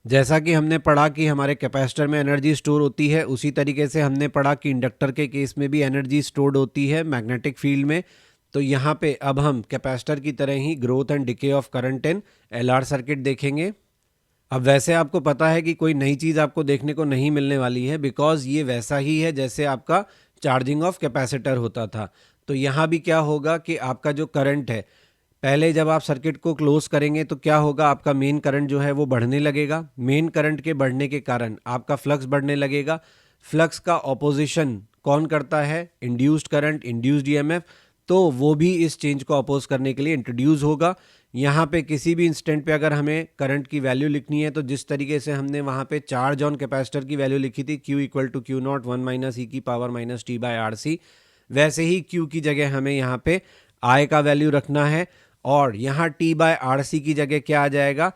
जैसा कि हमने पढ़ा कि हमारे कैपेसिटर में एनर्जी स्टोर होती है, उसी तरीके से हमने पढ़ा कि इंडक्टर के केस में भी एनर्जी स्टोर्ड होती है मैग्नेटिक फील्ड में। तो यहाँ पे अब हम कैपेसिटर की तरह ही growth and decay of current in LR circuit देखेंगे। अब वैसे आपको पता है कि कोई नई चीज़ आपको देखने को नहीं मिलने वाली है, बिकॉज ये वैसा ही है जैसे आपका चार्जिंग ऑफ कैपेसिटर होता था। तो यहाँ भी क्या होगा कि आपका जो करंट है, पहले जब आप सर्किट को क्लोज करेंगे तो क्या होगा, आपका मेन करंट जो है वो बढ़ने लगेगा। मेन करंट के बढ़ने के कारण आपका फ्लक्स बढ़ने लगेगा। फ्लक्स का ऑपोजिशन कौन करता है? Induced current, induced EMF. तो वो भी इस चेंज को अपोज करने के लिए इंट्रोड्यूस होगा। यहाँ पे किसी भी इंस्टेंट पे अगर हमें करंट की वैल्यू लिखनी है तो जिस तरीके से हमने वहाँ पे चार्ज ऑन कैपेसिटर की वैल्यू लिखी थी, Q equal to Q naught 1 minus E की power minus T by R C, वैसे ही Q की जगह हमें यहाँ पे I का वैल्यू रखना है। और यहाँ T बाय आर सी की जगह क्या आ जाएगा?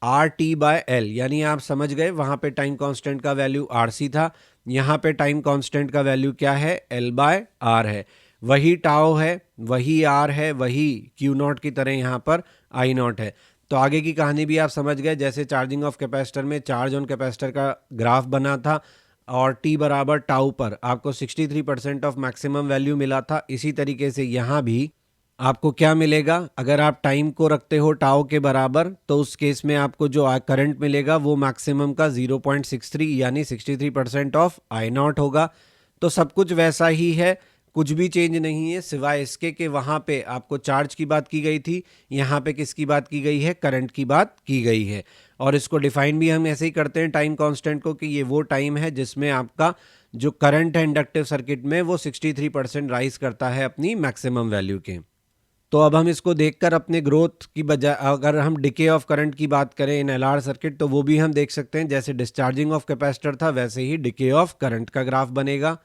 Are T by L. यानी आप समझ गए, वहाँ पे टाइम कांस्टेंट का वैल्यू आर सी था, यहाँ पे टाइम कांस्टेंट का वैल्यू क्या है? एल बाय आर है। वही टाउ है, वही आर है, वही क्यू नॉट की तरह यहाँ पर आई नॉट है। तो आगे की कहानी भी आप समझ गए। जैसे चार्जिंग ऑफ कैपेसिटर में चार्ज ऑन कैपेसिटर का ग्राफ बना था और टी बराबर टाउ पर आपको 63% ऑफ मैक्सिमम वैल्यू मिला था, इसी तरीके से यहाँ भी आपको क्या मिलेगा? अगर आप टाइम को रखते हो टाउ के बराबर तो उस केस में आपको जो करंट मिलेगा वो मैक्सिमम का 0.63 यानी 63% ऑफ आई नॉट होगा। तो सब कुछ वैसा ही है, कुछ भी चेंज नहीं है, सिवाय इसके कि वहाँ पे आपको चार्ज की बात की गई थी, यहाँ पे किसकी बात की गई है? करंट की बात की गई है। और इसको डिफाइन भी हम ऐसे ही करते हैं टाइम कांस्टेंट को, कि ये वो टाइम है जिसमें आपका जो करंट है इंडक्टिव सर्किट में वो 63% राइज करता है अपनी मैक्सिमम वैल्यू के। तो अब हम इसको देखकर अपने ग्रोथ की बजाय अगर हम डिके ऑफ करंट की बात करें इन एलआर सर्किट, तो वो भी हम देख सकते हैं। जैसे डिस्चार्जिंग ऑफ कैपेसिटर था वैसे ही डिके ऑफ करंट का ग्राफ बनेगा।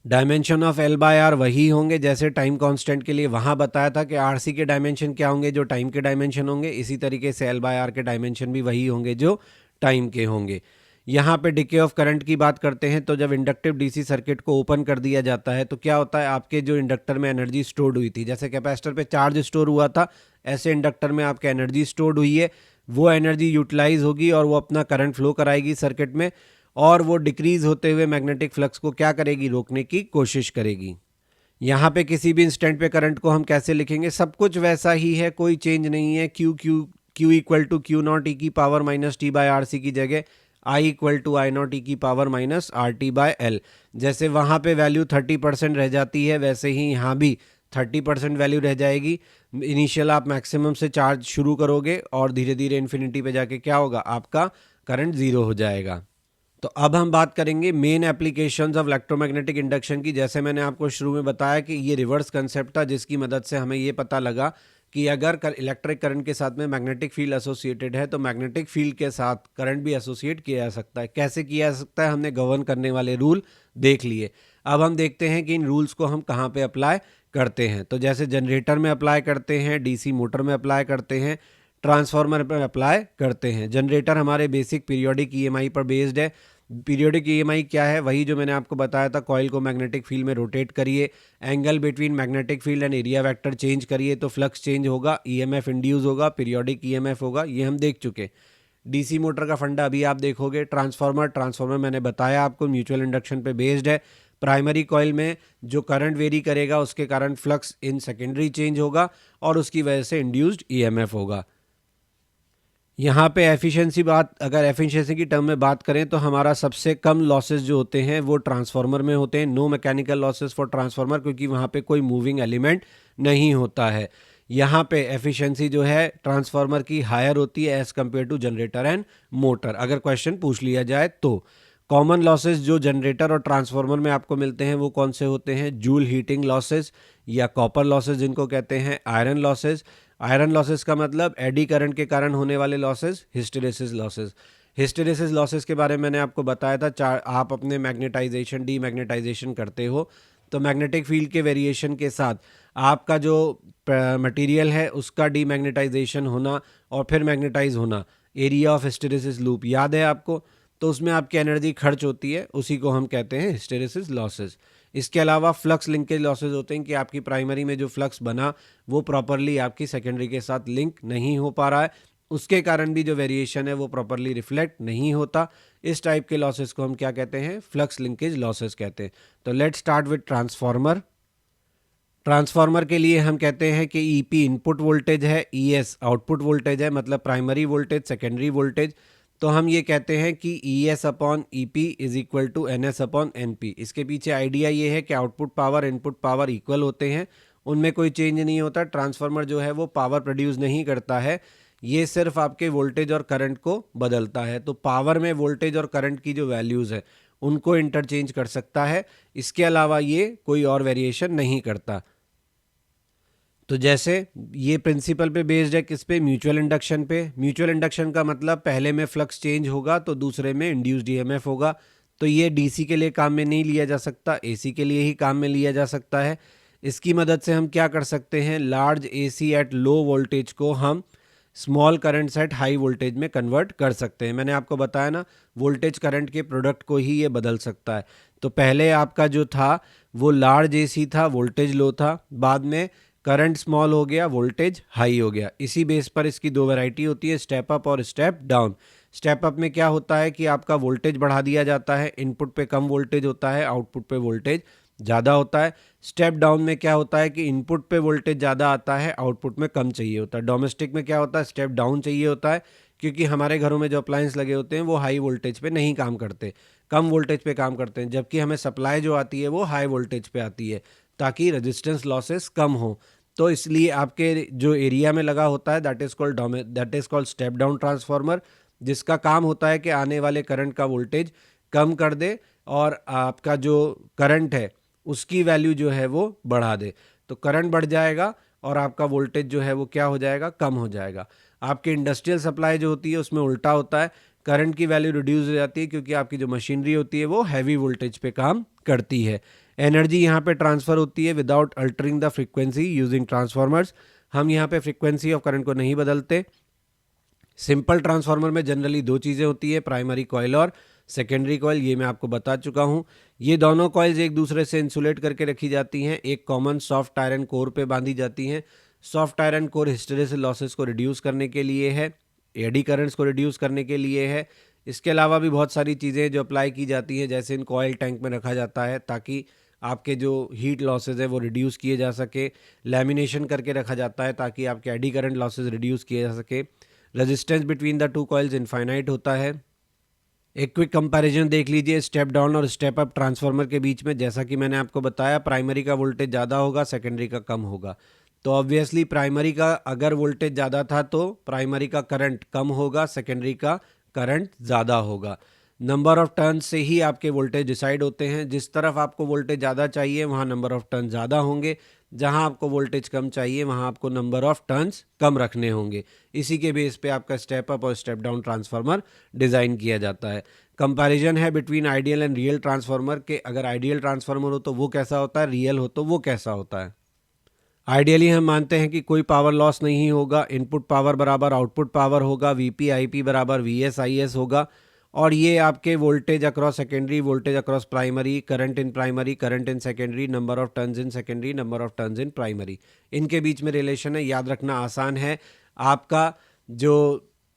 Dimension of L by R वही होंगे जैसे टाइम कांस्टेंट के लिए वहां बताया था कि आरसी के डायमेंशन क्या होंगे? जो टाइम के डायमेंशन होंगे। इसी तरीके से एल बाय आर के डायमेंशन भी वही होंगे जो टाइम के होंगे। यहाँ पे डिके ऑफ करंट की बात करते हैं तो जब इंडक्टिव डीसी सर्किट को ओपन कर दिया जाता है तो क्या होता है? आपके जो इंडक्टर में एनर्जी स्टोर्ड हुई थी, जैसे कैपेसिटर पे चार्ज स्टोर हुआ था, ऐसे इंडक्टर में आपके एनर्जी स्टोर्ड हुई है, वो एनर्जी यूटिलाइज होगी और वो अपना करंट फ्लो कराएगी सर्किट में, और वो डिक्रीज होते हुए मैग्नेटिक फ्लक्स को क्या करेगी? रोकने की कोशिश करेगी। यहाँ पे किसी भी इंस्टेंट पे करंट को हम कैसे लिखेंगे? सब कुछ वैसा ही है, कोई चेंज नहीं है। Q equal to Q naught E की power minus T by R C की जगह I equal to I naught E की power minus R T by L. जैसे वहाँ पे वैल्यू 30% रह जाती है, वैसे ही यहाँ भी 30% वैल्यू रह जाएगी। इनिशियल आप मैक्सिमम से चार्ज शुरू करोगे और धीरे धीरे इन्फिनिटी पे जाके क्या होगा? आपका करंट ज़ीरो हो जाएगा। तो अब हम बात करेंगे main applications of electromagnetic induction की। जैसे मैंने आपको शुरू में बताया कि ये रिवर्स कंसेप्ट था, जिसकी मदद से हमें ये पता लगा कि अगर इलेक्ट्रिक करंट के साथ में मैग्नेटिक फील्ड एसोसिएटेड है तो मैग्नेटिक फील्ड के साथ करंट भी एसोसिएट किया जा सकता है। कैसे किया जा सकता है? हमने गवर्न करने वाले रूल देख लिए। अब हम देखते हैं कि इन रूल्स को हम कहाँ पे अप्लाई करते हैं। तो जैसे जनरेटर में अप्लाई करते हैं, डीसी मोटर में अप्लाई करते हैं, ट्रांसफार्मर पर अप्लाई करते हैं। जनरेटर हमारे बेसिक पीरियोडिक ईएमआई पर बेस्ड है। पीरियोडिक ईएमआई क्या है? वही जो मैंने आपको बताया था, कॉइल को मैग्नेटिक फील्ड में रोटेट करिए, angle between magnetic field and area vector change करिए तो फ्लक्स चेंज होगा, ईएमएफ इंड्यूस होगा, पीरियोडिक ईएमएफ होगा। ये हम देख चुके। डीसी मोटर का फंडा अभी आप देखोगे। ट्रांसफार्मर मैंने बताया आपको म्यूचुअल इंडक्शन पे बेस्ड है। प्राइमरी कॉइल में जो करंट वेरी करेगा उसके कारण फ्लक्स इन सेकेंडरी चेंज होगा और उसकी वजह से इंड्यूस्ड ईएमएफ होगा। यहाँ पे एफिशिएंसी बात, अगर एफिशिएंसी की टर्म में बात करें तो हमारा सबसे कम लॉसेस जो होते हैं वो ट्रांसफार्मर में होते हैं। No mechanical losses for transformer, क्योंकि वहाँ पे कोई मूविंग एलिमेंट नहीं होता है। यहाँ पे एफिशिएंसी जो है ट्रांसफार्मर की हायर होती है as compared to generator and motor, अगर क्वेश्चन पूछ लिया जाए तो। कॉमन लॉसेस जो जनरेटर और ट्रांसफार्मर में आपको मिलते हैं वो कौन से होते हैं? जूल हीटिंग लॉसेस या कॉपर लॉसेस जिनको कहते हैं, आयरन लॉसेस। आयरन लॉसेस का मतलब एडी करंट के कारण होने वाले losses, hysteresis losses. Hysteresis losses के बारे में मैंने आपको बताया था। आप अपने मैग्नेटाइजेशन डीमैग्नेटाइजेशन करते हो तो मैग्नेटिक फील्ड के वेरिएशन के साथ आपका जो मटेरियल है उसका डीमैग्नेटाइजेशन होना और फिर मैग्नेटाइज होना, एरिया ऑफ हिस्टेरेसिस लूप याद है आपको? तो उसमें आपकी एनर्जी खर्च होती है, उसी को हम कहते हैं हिस्टेरेसिस लॉसेस। इसके अलावा फ्लक्स लिंकेज लॉसेज होते हैं कि आपकी प्राइमरी में जो फ्लक्स बना वो प्रॉपरली आपकी सेकेंडरी के साथ लिंक नहीं हो पा रहा है, उसके कारण भी जो वेरिएशन है वो प्रॉपरली रिफ्लेक्ट नहीं होता। इस टाइप के लॉसेस को हम क्या कहते हैं, फ्लक्स लिंकेज लॉसेस कहते हैं। तो let's start with transformer. Transformer के लिए हम कहते हैं कि ईपी इनपुट वोल्टेज है, ईएस आउटपुट वोल्टेज है, मतलब प्राइमरी वोल्टेज सेकेंडरी वोल्टेज। तो हम ये कहते हैं कि E S upon E P is equal to N S upon N P. इसके पीछे आइडिया ये है कि output power input power equal होते हैं, उनमें कोई चेंज नहीं होता। ट्रांसफार्मर जो है वो पावर प्रोड्यूस नहीं करता है, ये सिर्फ आपके वोल्टेज और करंट को बदलता है। तो पावर में वोल्टेज और करंट की जो वैल्यूज़ है उनको इंटरचेंज कर सकता है, इसके अलावा ये कोई और वेरिएशन नहीं करता। तो जैसे ये प्रिंसिपल पे बेस्ड है, किस पे, म्यूचुअल इंडक्शन पे। म्यूचुअल इंडक्शन का मतलब पहले में फ्लक्स चेंज होगा तो दूसरे में इंड्यूस्ड ईएमएफ होगा। तो ये डीसी के लिए काम में नहीं लिया जा सकता, एसी के लिए ही काम में लिया जा सकता है। इसकी मदद से हम क्या कर सकते हैं, large AC at low voltage को हम small current at high voltage में कन्वर्ट कर सकते हैं। मैंने आपको बताया ना, वोल्टेज करंट के प्रोडक्ट को ही ये बदल सकता है। तो पहले आपका जो था वो लार्ज एसी था, वोल्टेज लो था, बाद में करंट स्मॉल हो गया, वोल्टेज हाई हो गया। इसी बेस पर इसकी दो वैरायटी होती है, स्टेप अप और स्टेप डाउन। स्टेप अप में क्या होता है कि आपका वोल्टेज बढ़ा दिया जाता है, इनपुट पे कम वोल्टेज होता है, आउटपुट पे वोल्टेज ज़्यादा होता है। स्टेप डाउन में क्या होता है कि इनपुट पे वोल्टेज ज़्यादा आता है, आउटपुट में कम चाहिए होता है। डोमेस्टिक में क्या होता है, स्टेप डाउन चाहिए होता है, क्योंकि हमारे घरों में जो अप्लायंस लगे होते हैं वो हाई वोल्टेज पे नहीं काम करते, कम वोल्टेज पे काम करते हैं, जबकि हमें सप्लाई जो आती है वो हाई वोल्टेज पे आती है ताकि रेजिस्टेंस लॉसेस कम हो। तो इसलिए आपके जो एरिया में लगा होता है that is called step down transformer, जिसका काम होता है कि आने वाले करंट का वोल्टेज कम कर दे और आपका जो करंट है उसकी वैल्यू जो है वो बढ़ा दे। तो करंट बढ़ जाएगा और आपका वोल्टेज जो है वो क्या हो जाएगा, कम हो जाएगा। आपकी इंडस्ट्रियल सप्लाई जो होती है उसमें उल्टा होता है, करंट की वैल्यू रिड्यूस हो जाती है क्योंकि आपकी जो मशीनरी होती है वो हैवी वोल्टेज पे काम करती है। एनर्जी यहाँ पे ट्रांसफ़र होती है without altering the frequency using transformers. हम यहाँ पे फ्रीक्वेंसी ऑफ करंट को नहीं बदलते। सिंपल ट्रांसफार्मर में जनरली दो चीज़ें होती है, प्राइमरी कॉइल और सेकेंडरी कॉइल, ये मैं आपको बता चुका हूँ। ये दोनों कॉइल्स एक दूसरे से इंसुलेट करके रखी जाती हैं, एक कॉमन सॉफ्ट आयरन कोर पे बांधी जाती हैं। Soft iron core hysteresis losses को रिड्यूस करने के लिए है, एडी करंट्स को रिड्यूस करने के लिए है। इसके अलावा भी बहुत सारी चीज़ें जो अप्लाई की जाती हैं, जैसे इन कॉइल टैंक में रखा जाता है ताकि आपके जो हीट लॉसेज है वो रिड्यूस किए जा सके। लैमिनेशन करके रखा जाता है ताकि आपके एडी करंट लॉसेज रिड्यूस किए जा सके। Resistance between the two coils infinite होता है। एक क्विक कंपैरिजन देख लीजिए स्टेप डाउन और स्टेप अप ट्रांसफार्मर के बीच में। जैसा कि मैंने आपको बताया, प्राइमरी का वोल्टेज ज़्यादा होगा, सेकेंडरी का कम होगा। तो ऑब्वियसली प्राइमरी का अगर वोल्टेज ज़्यादा था तो प्राइमरी का करंट कम होगा, सेकेंडरी का करंट ज़्यादा होगा। नंबर ऑफ टर्न्स से ही आपके वोल्टेज डिसाइड होते हैं। जिस तरफ आपको वोल्टेज ज़्यादा चाहिए वहाँ नंबर ऑफ टर्न ज़्यादा होंगे, जहाँ आपको वोल्टेज कम चाहिए वहाँ आपको नंबर ऑफ टर्न्स कम रखने होंगे। इसी के बेस पे आपका स्टेप अप और स्टेप डाउन ट्रांसफार्मर डिज़ाइन किया जाता है। कंपैरिजन है between ideal and real transformer के, अगर आइडियल ट्रांसफार्मर हो तो वो कैसा होता है, रियल हो तो वो कैसा होता है। आइडियली हम मानते हैं कि कोई पावर लॉस नहीं होगा, इनपुट पावर बराबर आउटपुट पावर होगा, वीपी आईपी बराबर वीएस आईएस होगा, और ये आपके voltage across secondary, voltage across primary, current in secondary, number of turns in secondary, number of turns in primary, इनके बीच में रिलेशन है। याद रखना आसान है। आपका जो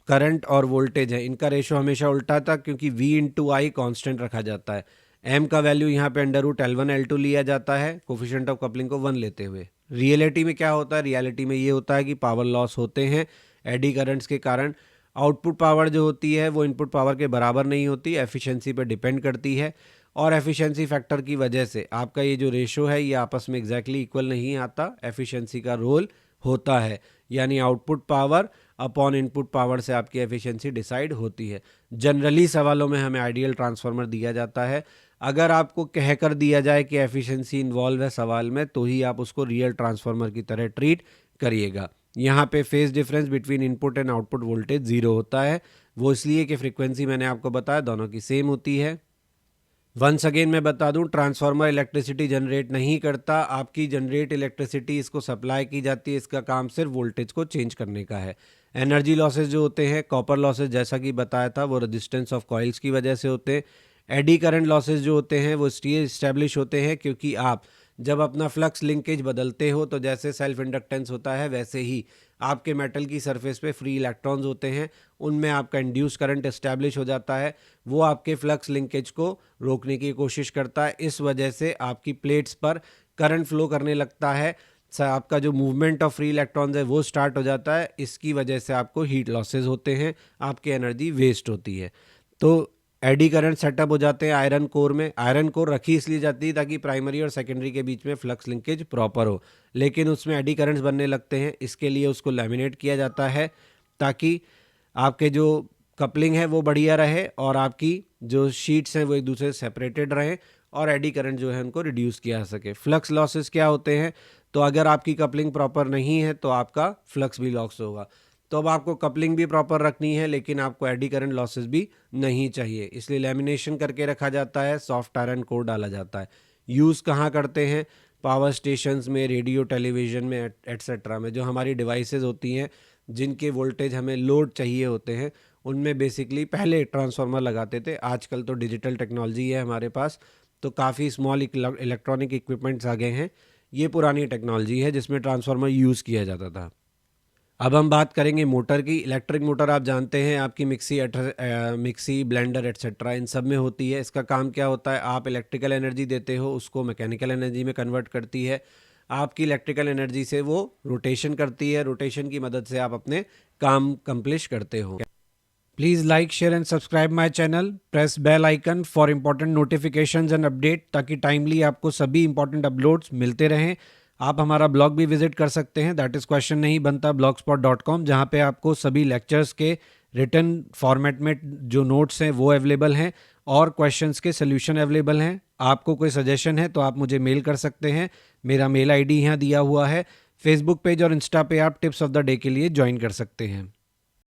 करंट और वोल्टेज है इनका रेशो हमेशा उल्टा था, क्योंकि V इंटू आई कॉन्स्टेंट रखा जाता है। M का वैल्यू यहाँ पे अंडर रूट L1 L2 लिया जाता है, कोफिशिएंट ऑफ कपलिंग को 1 लेते हुए। रियलिटी में क्या होता है, रियलिटी में ये होता है कि पावर लॉस होते हैं एडी करंट्स के कारण। आउटपुट पावर जो होती है वो इनपुट पावर के बराबर नहीं होती, एफिशिएंसी पे डिपेंड करती है, और एफिशिएंसी फैक्टर की वजह से आपका ये जो रेशो है ये आपस में एग्जैक्टली इक्वल नहीं आता। एफिशिएंसी का रोल होता है, यानी output power upon input power से आपकी एफिशिएंसी डिसाइड होती है। जनरली सवालों में हमें आइडियल ट्रांसफार्मर दिया जाता है। अगर आपको कह कर दिया जाए कि एफिशिएंसी इन्वॉल्व है सवाल में, तो ही आप उसको रियल ट्रांसफार्मर की तरह ट्रीट करिएगा। यहाँ पे phase difference between input and output voltage 0 होता है, वो इसलिए कि फ्रीक्वेंसी मैंने आपको बताया दोनों की सेम होती है। वंस अगेन मैं बता दूं, ट्रांसफार्मर इलेक्ट्रिसिटी जनरेट नहीं करता, आपकी जनरेट इलेक्ट्रिसिटी इसको सप्लाई की जाती है, इसका काम सिर्फ वोल्टेज को चेंज करने का है। एनर्जी लॉसेज जो होते हैं, कॉपर लॉसेज जैसा कि बताया था, वो रेजिस्टेंस ऑफ कॉइल्स की वजह से होते हैं। एडी करंट लॉसेज जो होते हैं वो इसलिए इस्टेब्लिश होते हैं क्योंकि आप जब अपना फ्लक्स लिंकेज बदलते हो तो जैसे सेल्फ इंडक्टेंस होता है वैसे ही आपके मेटल की सरफेस पे फ्री इलेक्ट्रॉन्स होते हैं, उनमें आपका इंड्यूस करंट एस्टैब्लिश हो जाता है, वो आपके फ्लक्स लिंकेज को रोकने की कोशिश करता है। इस वजह से आपकी प्लेट्स पर करंट फ्लो करने लगता है, आपका जो मूवमेंट ऑफ फ्री इलेक्ट्रॉन्स है वो स्टार्ट हो जाता है। इसकी वजह से आपको हीट लॉसेस होते हैं, आपकी एनर्जी वेस्ट होती है। तो एडी करंट सेटअप हो जाते हैं आयरन कोर में। आयरन कोर रखी इसलिए जाती है ताकि प्राइमरी और सेकेंडरी के बीच में फ्लक्स लिंकेज प्रॉपर हो, लेकिन उसमें एडी करंट्स बनने लगते हैं। इसके लिए उसको लैमिनेट किया जाता है ताकि आपके जो कपलिंग है वो बढ़िया रहे और आपकी जो शीट्स हैं वो एक दूसरे से सेपरेटेड रहें और एडी करंट जो है उनको रिड्यूस किया जा सके। फ्लक्स लॉसेस क्या होते हैं, तो अगर आपकी कपलिंग प्रॉपर नहीं है तो आपका फ्लक्स भी लॉस होगा। तो अब आपको कपलिंग भी प्रॉपर रखनी है लेकिन आपको एडी करंट लॉसेस भी नहीं चाहिए, इसलिए लैमिनेशन करके रखा जाता है, सॉफ्ट आयरन कोर डाला जाता है। यूज़ कहाँ करते हैं, पावर स्टेशंस में, रेडियो टेलीविज़न में एट्सेट्रा में। जो हमारी डिवाइसेस होती हैं जिनके वोल्टेज हमें लोड चाहिए होते हैं, उनमें बेसिकली पहले ट्रांसफार्मर लगाते थे। आजकल तो डिजिटल टेक्नोलॉजी है हमारे पास, तो काफ़ी स्मॉल इलेक्ट्रॉनिक इक्विपमेंट्स आ गए हैं। ये पुरानी टेक्नोलॉजी है जिसमें ट्रांसफार्मर यूज़ किया जाता था। अब हम बात करेंगे मोटर की। इलेक्ट्रिक मोटर आप जानते हैं आपकी मिक्सी, ब्लेंडर एट्सेट्रा इन सब में होती है। इसका काम क्या होता है, आप इलेक्ट्रिकल एनर्जी देते हो, उसको मैकेनिकल एनर्जी में कन्वर्ट करती है। आपकी इलेक्ट्रिकल एनर्जी से वो रोटेशन करती है, रोटेशन की मदद से आप अपने काम कंप्लीट करते हो। Please like, share and subscribe my channel. Press bell icon for important notifications and update, ताकि टाइमली आपको सभी इंपॉर्टेंट अपलोड्स मिलते रहें। आप हमारा ब्लॉग भी विजिट कर सकते हैं, दैट इज़ क्वेश्चन नहीं बनता blogspot.com, जहाँ पे आपको सभी लेक्चर्स के रिटन फॉर्मेट में जो नोट्स हैं वो अवेलेबल हैं और क्वेश्चंस के सोल्यूशन अवेलेबल हैं। आपको कोई सजेशन है तो आप मुझे मेल कर सकते हैं, मेरा मेल आईडी यहाँ दिया हुआ है। फेसबुक पेज और इंस्टा पे आप टिप्स ऑफ द डे के लिए ज्वाइन कर सकते हैं।